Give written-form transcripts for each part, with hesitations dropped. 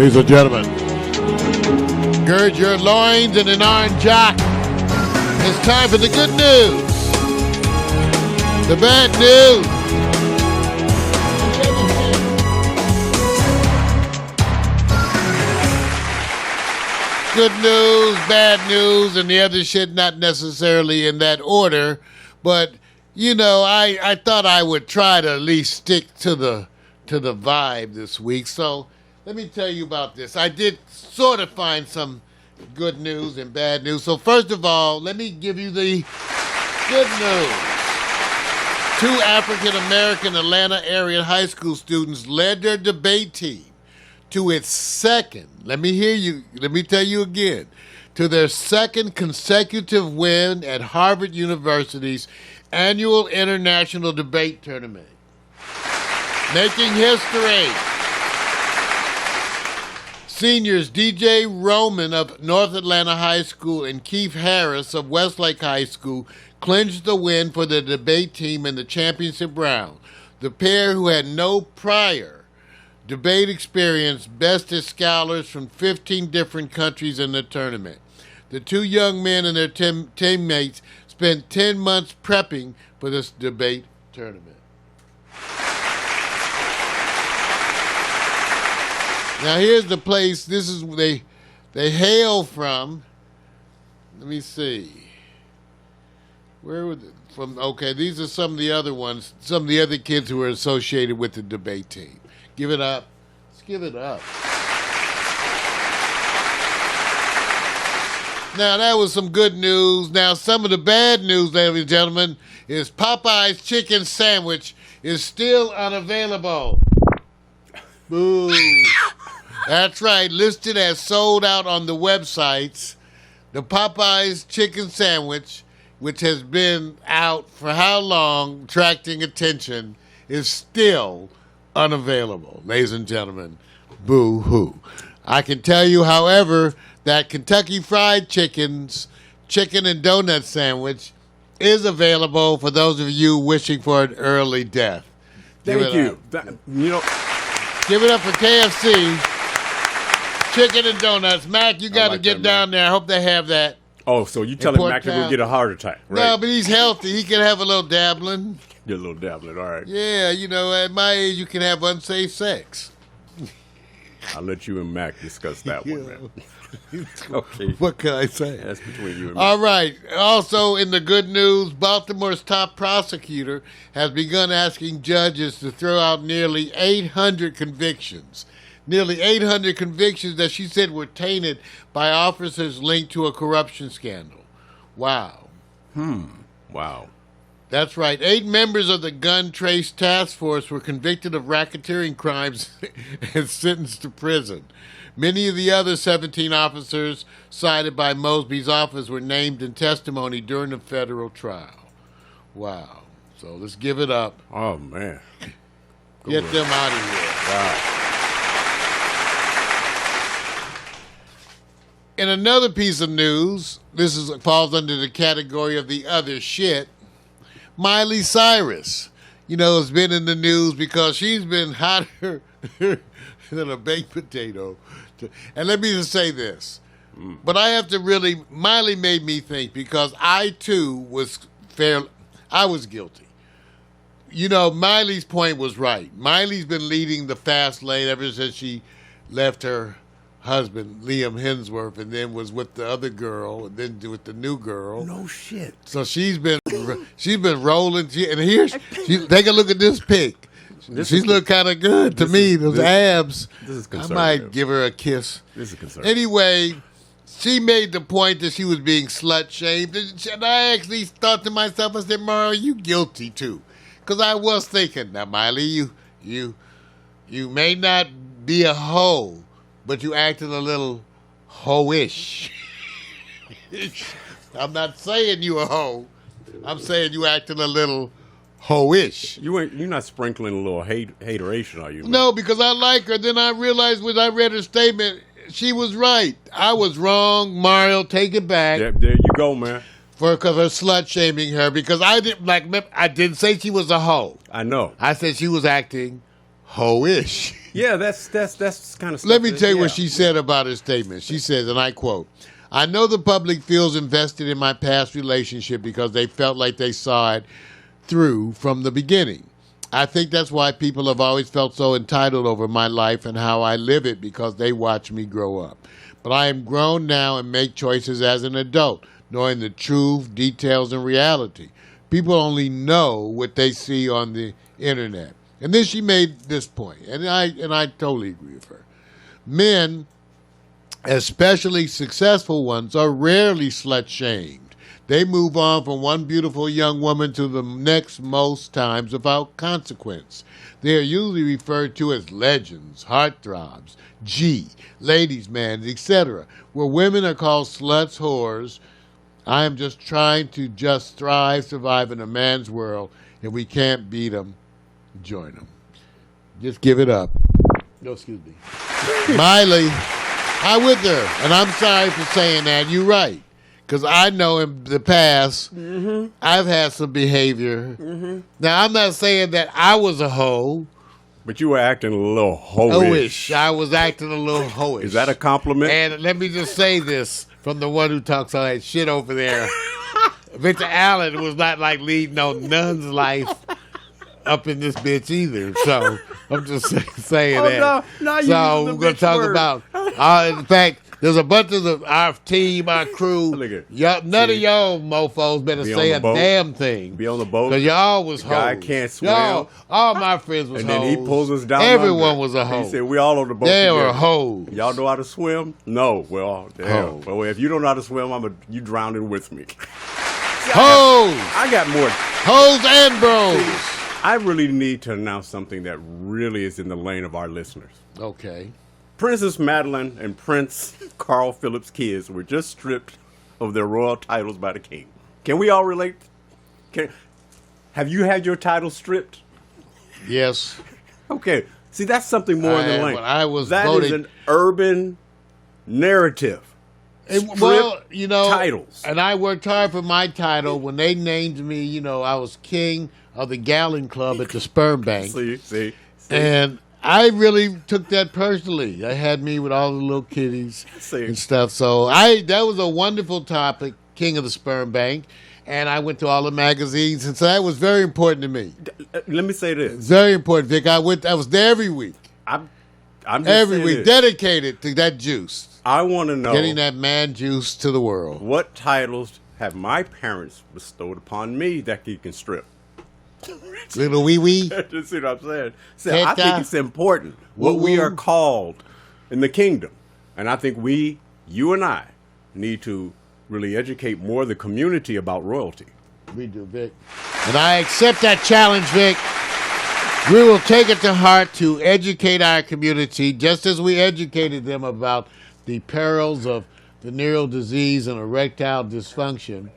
Ladies and gentlemen, gird your loins and an orange jock. It's time for the good news, the bad news. Good news, bad news, and the other shit, not necessarily in that order, but you know, I thought I would try to at least stick to the vibe this week. So let me tell you about this. I did sort of find some good news and bad news. So first of all, let me give you the good news. 2 African-American Atlanta area high school students led their debate team to its second, let me tell you again, to their second consecutive win at Harvard University's annual international debate tournament. Making history. Seniors DJ Roman of North Atlanta High School and Keith Harris of Westlake High School clinched the win for the debate team in the championship round. The pair, who had no prior debate experience, bested scholars from 15 different countries in the tournament. The 2 young men and their teammates spent 10 months prepping for this debate tournament. Now here's the place. This is where they hail from. Let me see. Where were they from? Okay, these are some of the other ones. Some of the other kids who were associated with the debate team. Give it up. Let's give it up. Now, that was some good news. Now, some of the bad news, ladies and gentlemen, is Popeye's chicken sandwich is still unavailable. Boo. That's right. Listed as sold out on the websites, the Popeye's chicken sandwich, which has been out for how long, attracting attention, is still unavailable. Ladies and gentlemen, boo-hoo. I can tell you, however, that Kentucky Fried Chicken's chicken and donut sandwich is available for those of you wishing for an early death. Thank you. Give it up for KFC, chicken and donuts. Mac, you got to get down there. I hope they have that. Oh, so you telling Mac to go get a heart attack, right? No, but he's healthy. He can have a little dabbling. Get a little dabbling, all right. Yeah, you know, at my age, you can have unsafe sex. I'll let you and Mac discuss that one, man. Okay. What can I say? That's between you and me. All right. Also, in the good news, Baltimore's top prosecutor has begun asking judges to throw out nearly 800 convictions. Nearly 800 convictions that she said were tainted by officers linked to a corruption scandal. Wow. Wow. That's right. 8 members of the Gun Trace Task Force were convicted of racketeering crimes and sentenced to prison. Many of the other 17 officers cited by Mosby's office were named in testimony during the federal trial. Wow. So let's give it up. Oh, man. Get them out of here. Wow. In another piece of news, this falls under the category of the other shit. Miley Cyrus, you know, has been in the news because she's been hotter than a baked potato. And let me just say this. But I have to really, Miley made me think because I, too, was guilty. You know, Miley's point was right. Miley's been leading the fast lane ever since she left her husband, Liam Hemsworth, and then was with the other girl, and then with the new girl. No shit. So she's been rolling. And here, take a look at this pic. She's look kind of good to me. Those abs. This is I concerning. might give her a kiss. This is concerning. Anyway, she made the point that she was being slut-shamed. And I actually thought to myself, I said, Mario, you guilty too. Because I was thinking, now, Miley, you may not be a hoe, but you acted a little hoe-ish. I'm not saying you a hoe. I'm saying you acted a little hoe-ish. You're not sprinkling a little hateration, are you? Man? No, because I like her. Then I realized when I read her statement, she was right. I was wrong. Mario, take it back. There you go, man. Because her slut-shaming her. Because I didn't say she was a hoe. I know. I said she was acting ho-ish. Yeah, that's kind of stuff. Let me tell you yeah. what she said about her statement. She says, and I quote, "I know the public feels invested in my past relationship because they felt like they saw it through from the beginning. I think that's why people have always felt so entitled over my life and how I live it because they watch me grow up. But I am grown now and make choices as an adult, knowing the truth, details, and reality. People only know what they see on the internet." And then she made this point, and I totally agree with her. Men, especially successful ones, are rarely slut-shamed. They move on from one beautiful young woman to the next most times without consequence. They are usually referred to as legends, heartthrobs, G, ladies' man, etc., where women are called sluts, whores. I am just trying to just thrive, survive in a man's world. If we can't beat them, join them. Just give it up. No, excuse me. Miley, I'm with her, and I'm sorry for saying that. You're right. Because I know in the past, I've had some behavior. Now, I'm not saying that I was a hoe. But you were acting a little hoish. Hoish. I was acting a little hoish. Is that a compliment? And let me just say this from the one who talks all that shit over there. Victor Allen was not like leading no nun's life up in this bitch either. So I'm just saying that. No, so we're going to talk about, in fact, there's a bunch of our team, our crew. None of y'all mofos better say a damn thing. Be on the boat. Because y'all was hoes. Guy can't swim. All my friends was and hoes. then he pulls us down. Everyone was a hoe. He said, we all on the boat They together. were hoes. Y'all know how to swim? No. Well, damn. Well, if you don't know how to swim, you drowning with me. Hoes. I got more. Hoes and bros. I really need to announce something that really is in the lane of our listeners. Okay. Princess Madeline and Prince Carl Philip's kids were just stripped of their royal titles by the king. Can we all relate? Have you had your title stripped? Yes. Okay. See, that's something more in the lane. When I was that voting, is an urban narrative. Titles. And I worked hard for my title. When they named me, I was king of the Gallon Club at the Sperm Bank. See. And I really took that personally. They had me with all the little kitties and stuff. So that was a wonderful topic, King of the Sperm Bank. And I went to all the magazines, and so that was very important to me. Let me say this. Very important, Vic. I was there every week. I'm just every week, this. Dedicated to that juice. I want to know. Getting that man juice to the world. What titles have my parents bestowed upon me that you can strip? Little wee-wee. You see what I'm saying? I think it's important what we are called in the kingdom. And I think you and I, need to really educate more of the community about royalty. We do, Vic. And I accept that challenge, Vic. We will take it to heart to educate our community, just as we educated them about the perils of venereal disease and erectile dysfunction.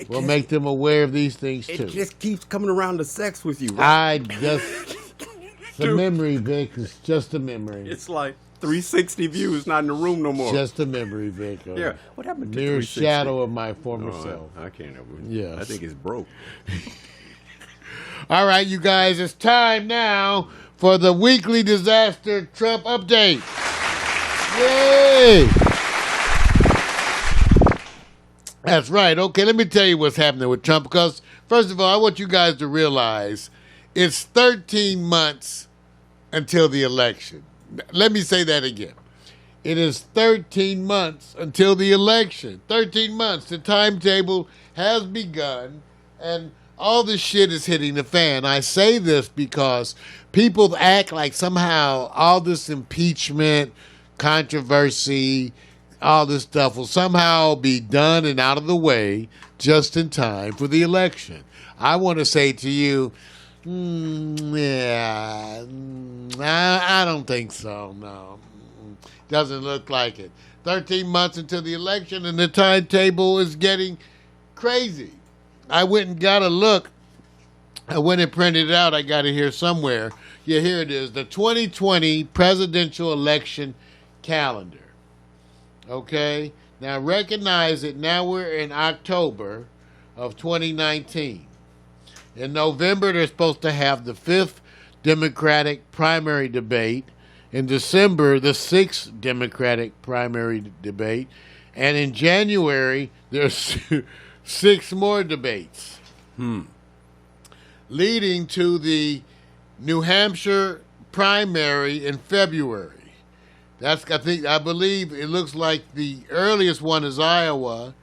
We'll make them aware of these things, too. It just keeps coming around to sex with you, right? It's a memory, Vic. It's just a memory. It's like 360 views, not in the room no more. Just a memory, Vic. Yeah. What happened to mere 360? shadow of my former self. I can't ever. Yes. I think it's broke. All right, you guys, it's time now for the weekly disaster Trump update. Yay! That's right. Okay, let me tell you what's happening with Trump, because, first of all, I want you guys to realize it's 13 months until the election. Let me say that again. It is 13 months until the election. 13 months. The timetable has begun, and all this shit is hitting the fan. I say this because people act like somehow all this impeachment, controversy, all this stuff will somehow be done and out of the way just in time for the election. I want to say to you, I don't think so, no. Doesn't look like it. 13 months until the election, and the timetable is getting crazy. I went and got a look. I went and printed it out. I got it here somewhere. Yeah, here it is. The 2020 presidential election calendar. Okay? Now recognize it. Now we're in October of 2019. In November, they're supposed to have the 5th Democratic primary debate. In December, the 6th Democratic primary debate. And in January, there's 6 more debates. Leading to the New Hampshire primary in February. I believe it looks like the earliest one is Iowa,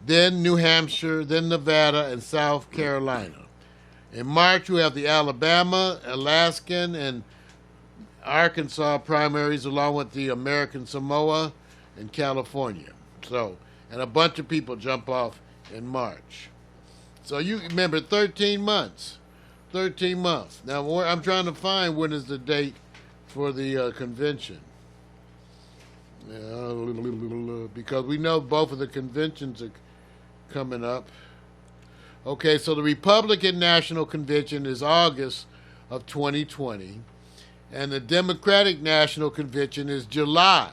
then New Hampshire, then Nevada, and South Carolina. In March, we have the Alabama, Alaskan, and Arkansas primaries, along with the American Samoa and California. So, and a bunch of people jump off in March. So you remember 13 months. 13 months. Now, I'm trying to find when is the date for the convention. Because we know both of the conventions are coming up. Okay, so the Republican National Convention is August of 2020, and the Democratic National Convention is July.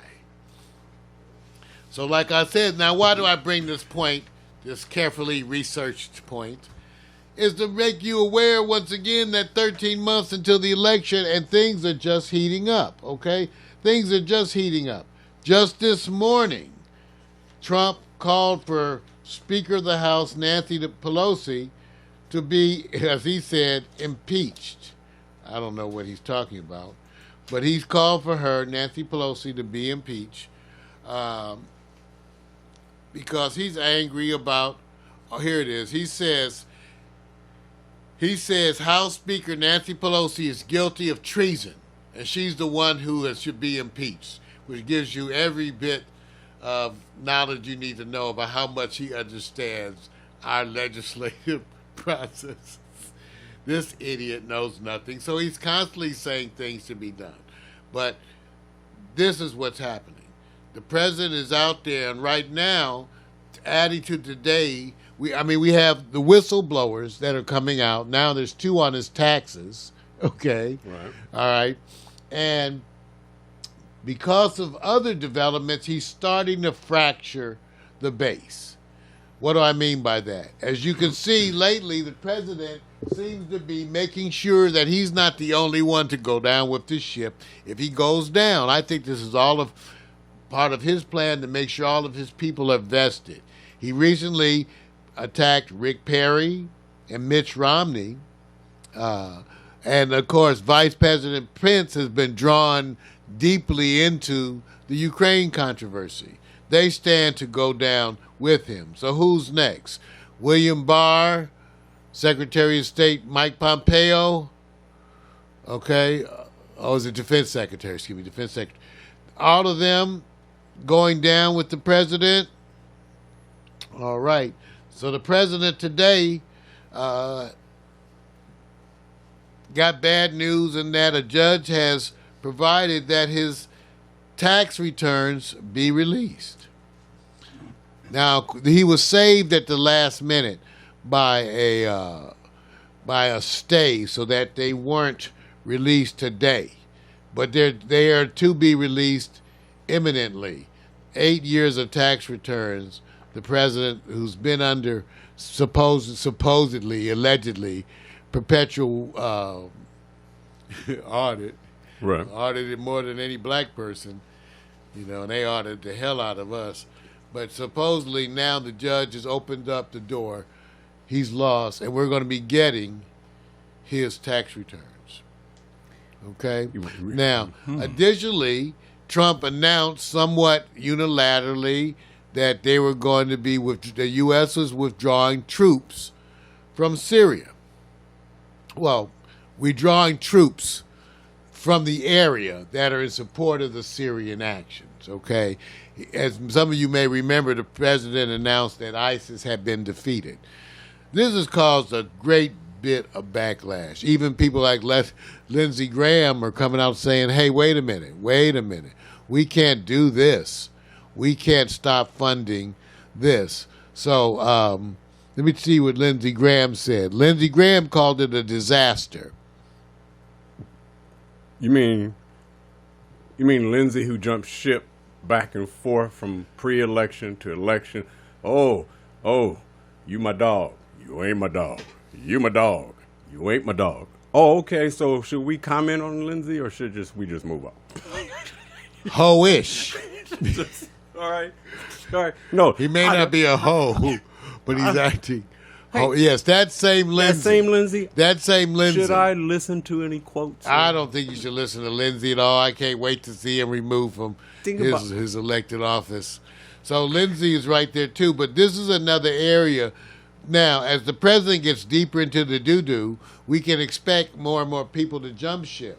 So like I said, now why do I bring this point, this carefully researched point, is to make you aware once again that 13 months until the election and things are just heating up, okay? Things are just heating up. Just this morning, Trump called for Speaker of the House Nancy Pelosi to be, as he said, impeached. I don't know what he's talking about, but he's called for her, Nancy Pelosi, to be impeached because he's angry about, here it is, he says House Speaker Nancy Pelosi is guilty of treason, and she's the one who should be impeached, which gives you every bit of knowledge you need to know about how much he understands our legislative process. This idiot knows nothing, so he's constantly saying things to be done. But this is what's happening. The president is out there, and right now, adding to today, we have the whistleblowers that are coming out. Now there's 2 on his taxes, okay? Right. All right. And because of other developments, he's starting to fracture the base. What do I mean by that? As you can see, lately, the president seems to be making sure that he's not the only one to go down with this ship. If he goes down, I think this is all of part of his plan to make sure all of his people are vested. He recently attacked Rick Perry and Mitch Romney. And, of course, Vice President Pence has been drawn deeply into the Ukraine controversy. They stand to go down with him. So who's next? William Barr, Secretary of State Mike Pompeo, okay? Is it Defense Secretary? Excuse me, Defense Secretary. All of them going down with the president. All right. So the president today got bad news in that a judge has provided that his tax returns be released. Now, he was saved at the last minute by a stay so that they weren't released today. But they are to be released imminently. 8 years of tax returns. The president, who's been under supposedly, allegedly, perpetual audit, right, audited more than any black person, and they audited the hell out of us. But supposedly now the judge has opened up the door. He's lost, and we're going to be getting his tax returns. Okay? Now, additionally, Trump announced somewhat unilaterally that they were going to be, the U.S. was withdrawing troops from Syria. Well, withdrawing troops from the area that are in support of the Syrian actions, okay? As some of you may remember, the president announced that ISIS had been defeated. This has caused a great bit of backlash. Even people like Lindsey Graham are coming out saying, hey, wait a minute. We can't do this. We can't stop funding this. So let me see what Lindsey Graham said. Lindsey Graham called it a disaster. You mean Lindsey, who jumped ship back and forth from pre-election to election? Oh, you my dog. You ain't my dog. You my dog. You ain't my dog. Oh, okay. So should we comment on Lindsay, or should we just move on? Ho-ish. All right. No, he may not be a hoe, but he's acting. Oh, yes, that same Lindsay. That same Lindsay. Should I listen to any quotes? I don't think you should listen to Lindsay at all. I can't wait to see him removed from his elected office. So Lindsay is right there, too. But this is another area. Now, as the president gets deeper into the doo-doo, we can expect more and more people to jump ship.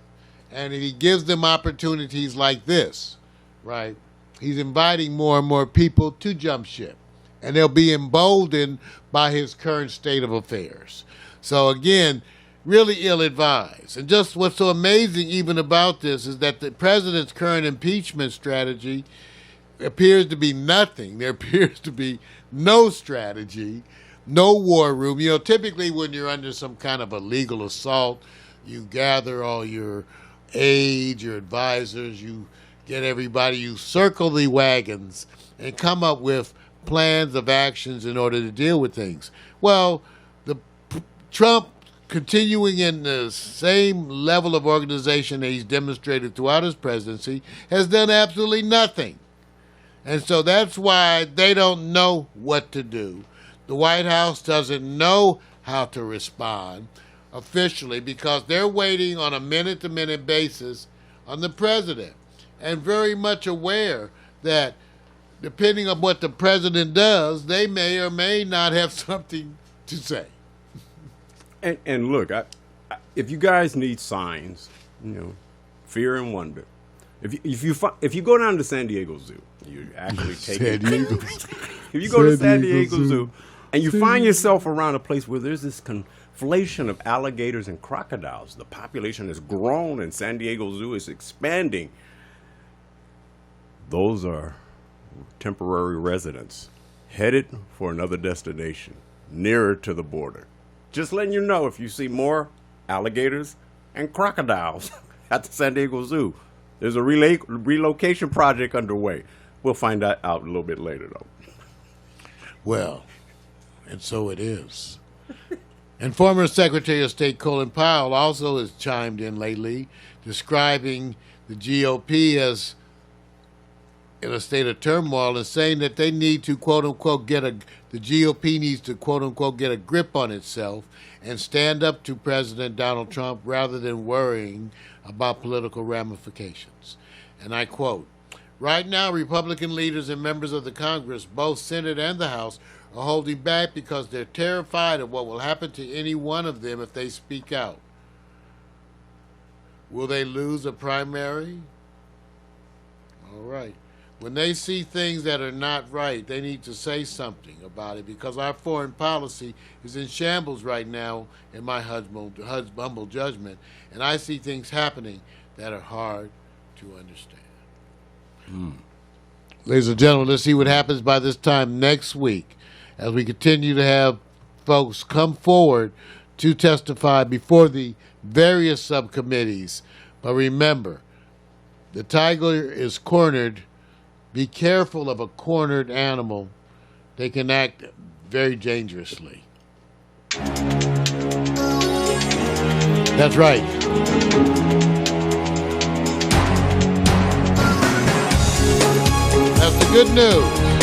And if he gives them opportunities like this, right, he's inviting more and more people to jump ship. And they'll be emboldened by his current state of affairs. So again, really ill-advised. And just what's so amazing even about this is that the president's current impeachment strategy appears to be nothing. There appears to be no strategy, no war room. You know, typically when you're under some kind of a legal assault, you gather all your aides, your advisors, you get everybody, you circle the wagons and come up with plans of actions in order to deal with things. Well, Trump continuing in the same level of organization that he's demonstrated throughout his presidency has done absolutely nothing. And so that's why they don't know what to do. The White House doesn't know how to respond officially because they're waiting on a minute-to-minute basis on the president and very much aware that depending on what the president does, they may or may not have something to say. And look, if you guys need signs, fear and wonder. If you go down to San Diego Zoo, you actually take it. If you go to San Diego Zoo and you find yourself around a place where there's this conflation of alligators and crocodiles, the population has grown and San Diego Zoo is expanding. Those are temporary residents headed for another destination nearer to the border. Just letting you know, if you see more alligators and crocodiles at the San Diego Zoo, there's a relocation project underway. We'll find that out a little bit later, though. Well, and so it is. And former Secretary of State Colin Powell also has chimed in lately, describing the GOP as in a state of turmoil and saying that they need to, quote unquote, the GOP needs to, quote unquote, get a grip on itself and stand up to President Donald Trump rather than worrying about political ramifications. And I quote, "Right now, Republican leaders and members of the Congress, both Senate and the House, are holding back because they're terrified of what will happen to any one of them if they speak out. Will they lose a primary? All right. When they see things that are not right, they need to say something about it because our foreign policy is in shambles right now, in my humble judgment, and I see things happening that are hard to understand." Ladies and gentlemen, let's see what happens by this time next week as we continue to have folks come forward to testify before the various subcommittees. But remember, the tiger is cornered. Be careful of a cornered animal. They can act very dangerously. That's right. That's the good news.